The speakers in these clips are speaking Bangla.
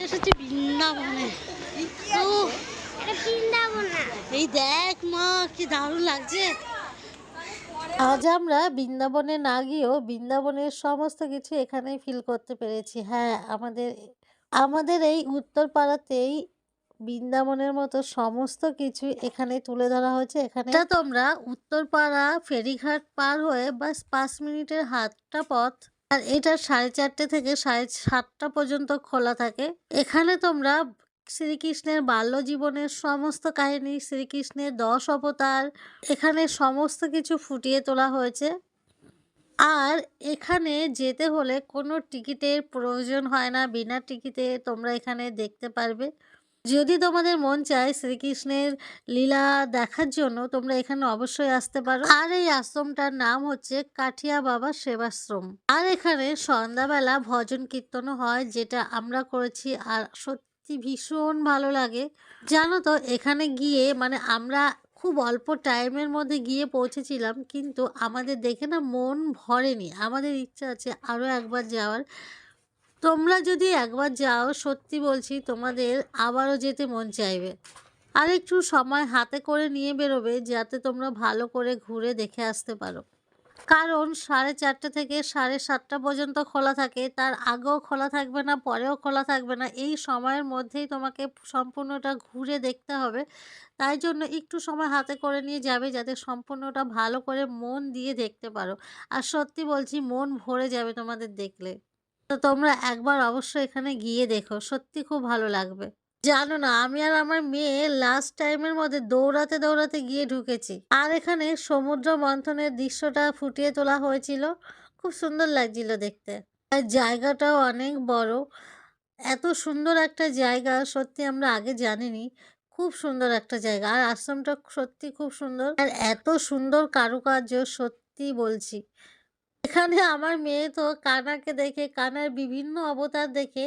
এসেছি বৃন্দাবনে। তো এই দেখ মা, কি দারুণ লাগছে। আজ আমরা বৃন্দাবনে না গিয়েও বৃন্দাবনের সমস্ত কিছু এখানেই ফিল করতে পেরেছি। হ্যাঁ, আমাদের আমাদের এই উত্তরপাড়াতেই বৃন্দাবনের মতো সমস্ত কিছু এখানে তুলে ধরা হয়েছে। এখানে এটা তোমরা উত্তরপাড়া ফেরিঘাট পার হয়ে বাস 5 মিনিটের হাঁটা পথ। আর এটা 4:30 থেকে 7:30 পর্যন্ত খোলা থাকে। এখানে তোমরা শ্রীকৃষ্ণের বাল্য জীবনের সমস্ত কাহিনী, শ্রীকৃষ্ণের 10 অবতার, এখানে সমস্ত কিছু ফুটিয়ে তোলা হয়েছে। আর এখানে যেতে হলে কোনো টিকিটের প্রয়োজন হয় না, বিনা টিকিটে তোমরা এখানে দেখতে পারবে। যদি তোমাদের মন চায় শ্রীকৃষ্ণের লীলা দেখার জন্য, তোমরা এখানে অবশ্যই আসতে পারো। আর এই আশ্রমটার নাম হচ্ছে কাঠিয়া বাবা সেবাশ্রম। আর এখানে সন্ধ্যাবেলা ভজন কীর্তনও হয়, যেটা আমরা করেছি। আর সত্যি ভীষণ ভালো লাগে জানো তো। এখানে গিয়ে মানে আমরা খুব অল্প টাইমের মধ্যে গিয়ে পৌঁছেছিলাম, কিন্তু আমাদের দেখে না মন ভরেনি। আমাদের ইচ্ছা আছে আরও একবার যাওয়ার। তোমরা যদি একবার যাও, সত্যি বলছি তোমাদের আবারও যেতে মন চাইবে। আর একটু সময় হাতে করে নিয়ে বেরোবে, যাতে তোমরা ভালো করে ঘুরে দেখে আসতে পারো। কারণ 4:30 থেকে 7:30 পর্যন্ত খোলা থাকে। তার আগেও খোলা থাকবে না, পরেও খোলা থাকবে না। এই সময়ের মধ্যেই তোমাকে সম্পূর্ণটা ঘুরে দেখতে হবে। তাই জন্য একটু সময় হাতে করে নিয়ে যাবে, যাতে সম্পূর্ণটা ভালো করে মন দিয়ে দেখতে পারো। আর সত্যি বলছি, মন ভরে যাবে তোমাদের দেখলে। তো তোমরা একবার অবশ্যই এখানে গিয়ে দেখো, সত্যি খুব ভালো লাগবে। জানো না, আমি আর আমার মেয়ে লাস্ট টাইমের মধ্যে দৌড়াতে দৌড়াতে গিয়ে ঢুকেছি। আর এখানে সমুদ্র মন্থনের দৃশ্যটা ফুটিয়ে তোলা হয়েছিল, খুব সুন্দর লাগছিল দেখতে। আর জায়গাটাও অনেক বড়। এত সুন্দর একটা জায়গা সত্যি আমরা আগে জানিনি। খুব সুন্দর একটা জায়গা। আর আশ্রমটা সত্যি খুব সুন্দর। আর এত সুন্দর কারুকার্য, সত্যি বলছি। এখানে আমার মেয়ে তো কানাকে দেখে, কানার বিভিন্ন অবতার দেখে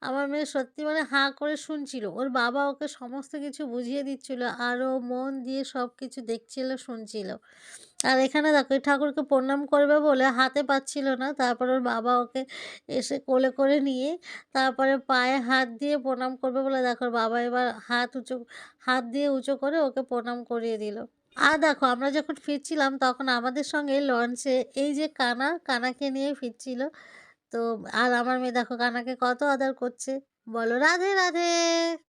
আমার মেয়ে সত্যি মানে হাঁ করে শুনছিল। ওর বাবা ওকে সমস্ত কিছু বুঝিয়ে দিচ্ছিল, আর ও মন দিয়ে সব কিছু দেখছিল, শুনছিল। আর এখানে দেখো, এই ঠাকুরকে প্রণাম করবে বলে হাতে পাচ্ছিল না, তারপর ওর বাবা ওকে এসে কোলে করে নিয়ে তারপরে পায়ে হাত দিয়ে প্রণাম করবে বলে, দেখো ওর বাবা এবার হাত দিয়ে উঁচু করে ওকে প্রণাম করিয়ে দিল। আর দেখো, আমরা যখন ফিরছিলাম তখন আমাদের সঙ্গে লঞ্চে এই যে কানাকে নিয়ে ফিরছিল। তো আর আমার মেয়ে দেখো কানাকে কত আদর করছে। বলো রাধে রাধে।